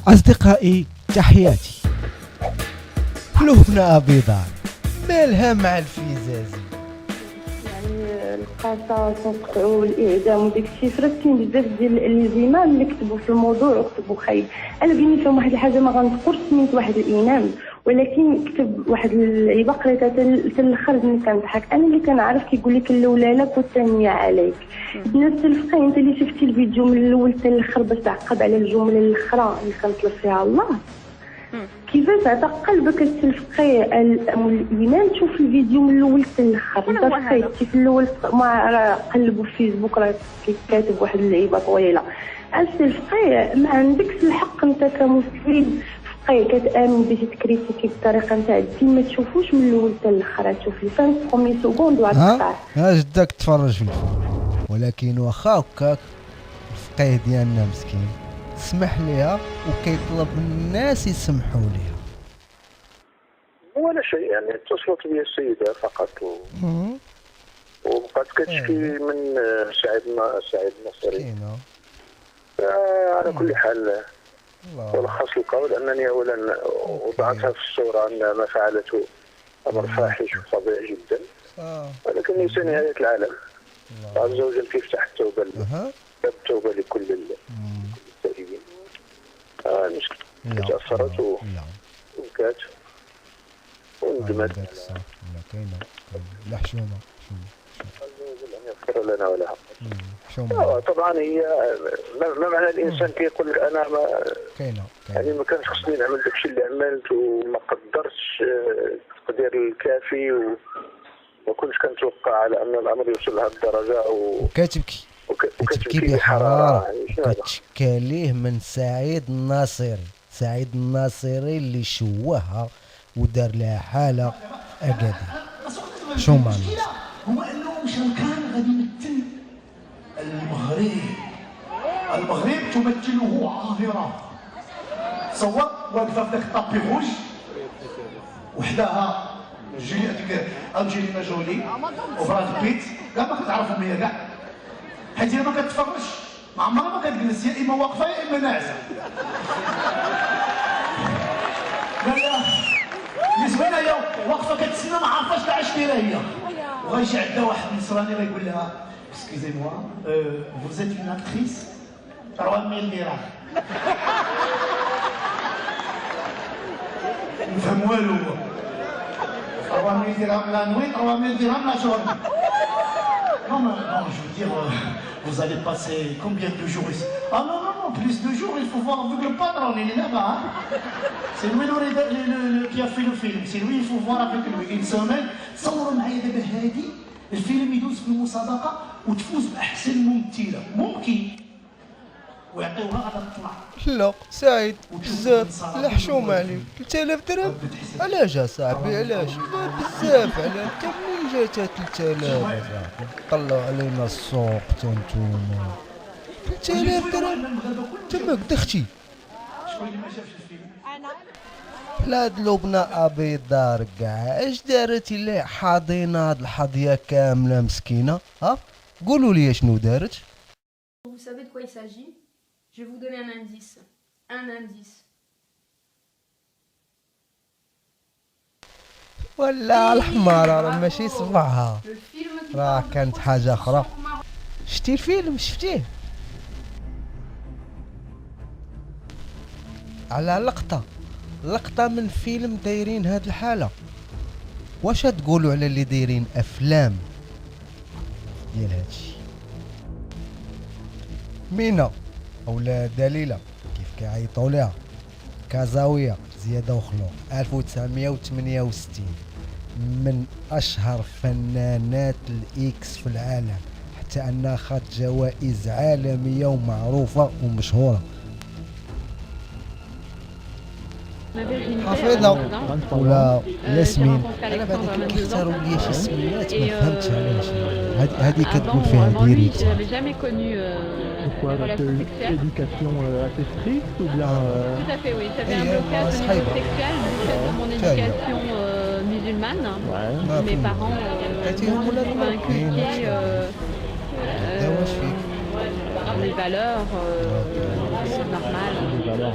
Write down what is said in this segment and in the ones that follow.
أصدقائي تحياتي. لبنى بيضاء مالها مع الفيزازي؟ يعني القصاص والقطع والاعدام وداك الشيء فراسين بزاف ديال الزمام اللي كتبوا في الموضوع وكتبوا خايب. انا بيني فيهم واحد الحاجه ما غنذكرش سميت واحد الامام، ولكن كتب واحد اللعيبه قريتها حتى الاخر اللي كنضحك. انا اللي كنعرف كيقول لك الاولى لك والثانيه عليك. بالنسبه للفقيه انت اللي شفتي الفيديو من الاول حتى الاخر باش تعقب على الجمله الاخرى اللي كنطلب فيها الله، كيفاش عطا قلبك التلفقي الامام تشوف الفيديو من الاول حتى الاخر؟ انت فقيتي في الاول ما قلبوا في فيسبوك راه كاتب واحد اللعيبه طويله. التلفقي ما عندكش الحق انت كمسلم فقيه كتامن باش تكريتيكي بالطريقه نتاع الدين، ما تشوفوش من الاول حتى الاخر، تشوف لي 5 برومي سكوند وغتقطع. ها جدك تفرج في الفيلم، ولكن واخا هكاك الفقيه ديالنا مسكين سمح ليها وكيطلب من الناس يسمحوا ليها. ولا شيء، يعني اتصلت بي السيدة فقط وبقات كتشكي من سعيد النصري. على كل حال ولخص القول أنني أولا وضعتها في الصورة أن ما فعلته أمر فاحش وفظيع جدا، ولكن ليس نهاية العالم. عز وجل كيفتح التوبة، باب التوبة لكل التائبين. المشكلة تأثرت وبكات وندمت. كاينة لا حشومة يغفر لنا ولها. طبعا هي ما معنى الانسان كيقول لك انا ما يعني ما كانش خصني نعمل داكشي اللي عملت وما قدرتش التقدير الكافي وما كنتش كنتوقع على ان الامر يوصل لهذه الدرجه وكتبكي بحراره وكتشكى ليه من سعيد الناصري اللي شوهها ودار لها حاله اكادير. شو معنى هو انه مشان كان غادي يمثل المغرب تمثله عاهره. صور واقفه في ذاك الطابي روج وحداها انجلينا جولي وبراد بيت، كاع ما كتعرفهم هي كاع، حيت هي ما كتفرجش، ما عمرها ما كتجلس، يا اما واقفه يا اما ناعسه. لا بالنسبه لها واقفه كتسنى ما عارفاش كاع اش دايره هي، وغيجي عندها واحد النصراني غيقول لها اسكيزي موا vous êtes une actrice 3000 درهم. نفهم والو. 3000 درهم لا نوي 3000 درهم لا شغل. Non, je veux dire, vous allez passer combien de jours ici? Ah non, plus de jours, il faut voir avec le patron, il est là-bas. Hein? C'est lui qui a fait le film, c'est lui, il faut voir avec lui. Une semaine, صوروا معايا دابا هادي الفيلم يدوز في المسابقة وتفوز بأحسن ممثلة ممكن ويعطيوها غادا تطلع. لا سعيد بزاف لا حشومة عليك. 3000 درهم علاش اصاحبي علاش؟ لا بزاف على انت منين جات 3000 اصاحبي؟ طلعوا علينا السوق تا نتوما 3000 درهم تماك دختي. شكون اللي ما شافش الفيلم؟ انا لا هاد لبنى ابيضار كاع اش دارت الا حاضينا هاد الحظيه كامله مسكينه؟ ها قولوا لي شنو دارت؟ Vous savez de quoi il s'agit? Je vais vous donner un indice. Un indice. ولا الحمارة راه ماشي صبعها، Le film qui راه parle de كانت حاجة أخرى. prostitution au Maroc. شتي الفيلم شفتيه؟ على لقطة من فيلم دايرين هاد الحالة. واش تقولوا على اللي دايرين أفلام ديال هادشي؟ مينا أولا دليلة كيف كيعيطوا ليها كازاوية زيادة وخلوق 1968 من أشهر فنانات الإكس في العالم، حتى أنها خدت جوائز عالمية ومعروفة ومشهورة. حفيظة ولا ياسمين، أنا بعد كيختاروا لي شي سميات ما فهمتش علاش. هذه كتقول فيها ديريكت. Pourquoi avec une éducation assez stricte ou bien Tout à fait, oui. J'avais un blocage au niveau sexuel du fait de mon éducation musulmane. Mes parents m'ont inculqué des valeurs, c'est normal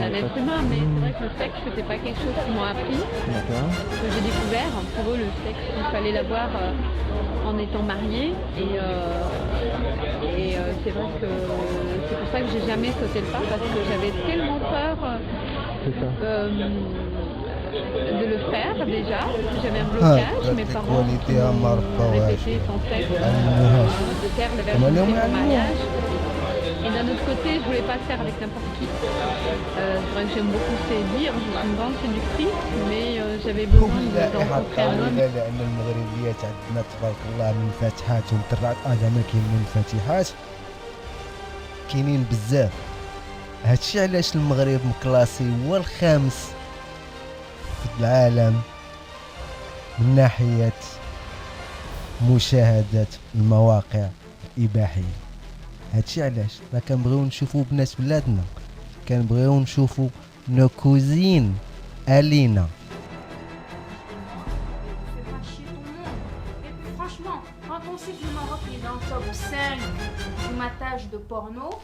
d'un être humain, mais c'est vrai que le sexe, c'était pas quelque chose qu'ils m'ont appris, que j'ai découvert. Pour eux, le sexe, il fallait l'avoir en étant marié, et c'est vrai que c'est pour ça que j'ai jamais sauté le pas, parce que j'avais tellement peur de le faire déjà, j'avais un blocage, mes parents m'ont répété sans cesse de faire la virginité au mariage. Et d'un autre côté, je voulais pas le faire avec n'importe qui. C'est vrai que j'aime beaucoup séduire, je suis une grande séductrice, mais j'avais besoin de rencontrer un homme. لأن المغربيات عندنا تبارك الله منفتحاتهم ترعت زعما كاين منفتحات كاينين بزاف. هادشي علاش المغرب مكلاسي هو الخامس في العالم من ناحية مشاهدة المواقع الإباحية. هادشي علاش راه كنبغيو نشوفو بنات بلادنا، كنبغيو نشوفو نو كوزين ألينا. Franchement, quand on sait que le Maroc est dans le top 5 du matage de porno.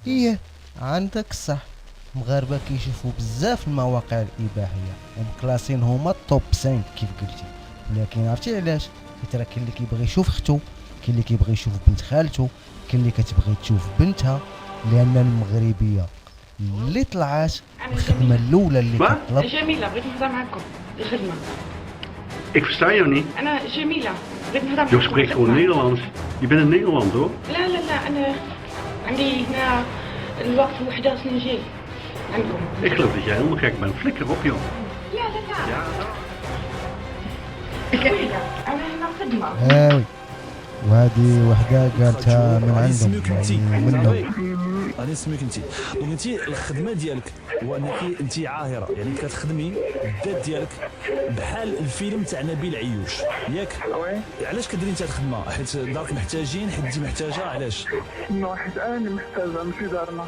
إيه عندك الصح، المغاربة كيشوفوا بزاف المواقع الإباحية ومكلاسين هما التوب 5 كيف قلتي، ولكن عرفتي علاش؟ حيت راه كاين اللي كيبغي يشوف اختو، كاين اللي كيبغي يشوف بنت خالته، كاين اللي كتبغي تشوف بنتها، لأن المغربية اللي طلعات الخدمة الأولى اللي كتطلب. جميلة بغيت نهضر معكم الخدمة. Ik versta jou niet. أنا جميلة بغيت نهضر Je معكم. spreekt gewoon Nederlands. Je bent een Nederlander hoor. لا أنا عندي هنا الوقت وحدة سنين جاي عندكم. Ik geloof dat jij helemaal gek bent. Flikker op joh. لا Ja. أنا هنا خدمة. هاوي وهذه وحده قالتها من عندهم يعني منهم. غادي نسميك انت. دونك انت الخدمه ديالك هو انك انت عاهره، يعني كتخدمي الذات ديالك بحال الفيلم تاع نبيل عيوش ياك؟ علاش كديري انت هاد الخدمه؟ حيت دارك محتاجين، حيت انت محتاجه، علاش؟ نو حيت انا محتاجه ماشي دارنا.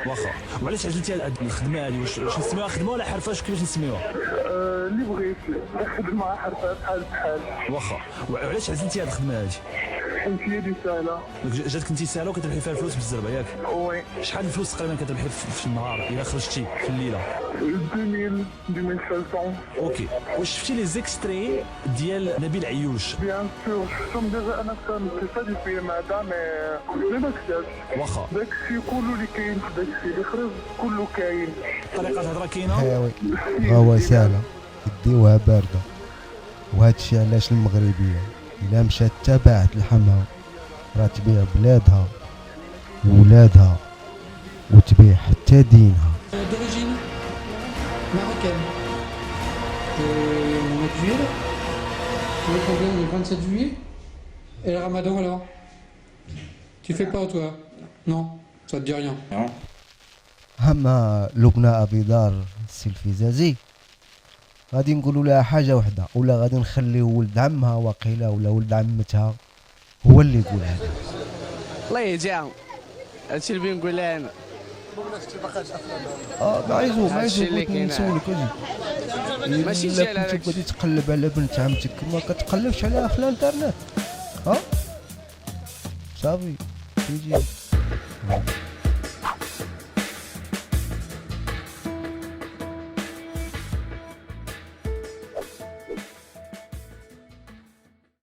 واخا، وعلاش عجلتي هاد الخدمه هادي؟ واش نسميوها خدمه ولا حرفه؟ كيفاش نسميوها؟ اللي بغيت خدمه حرفه بحال. واخا، وعلاش عزلتي هاد الخدمه هادي؟ حيت هي دي ساهله. جاتك انت ساهله وكتربحي فيها الفلوس بالزربه ياك؟ وي. شحال الفلوس تقريبا كتربحي في النهار الا خرجتي في الليله؟ 2500. اوكي، واش شفتي لي زيكستري ديال نبيل عيوش؟ بيان سور شفتهم ديجا، انا كنت في الفيلم هذا مي ما كتبش. واخا داكشي كله اللي كاين في داكشي اللي خرج كله كاين. طريقه الهضره كاينه؟ هاوي هو سهله يديوها بارده. وهادشي علاش المغربيه الا مشات تبعت لحمها راه تبيع بلادها وولادها وتبيع حتى دينها. D'origine marocaine. On est juillet là. Le problème le 27 juillet. Et le ramadan alors? Tu fais pas toi? Non, ça te dit rien. Non. اما لبنى ابي دار السي الفزازي غادي نقولوا لها حاجه وحده، ولا غادي نخليو ولد عمها واقيلا ولا ولد عمتها هو اللي يقول هذا. الله يجعل هادشي اللي بغيت نقول لها انا. ما عايزو بغيت نسولك اجي ماشي الا ديال كنتي بغيتي تقلب على بنت عمتك ما كتقلبش عليها في الانترنت. صافي تيجي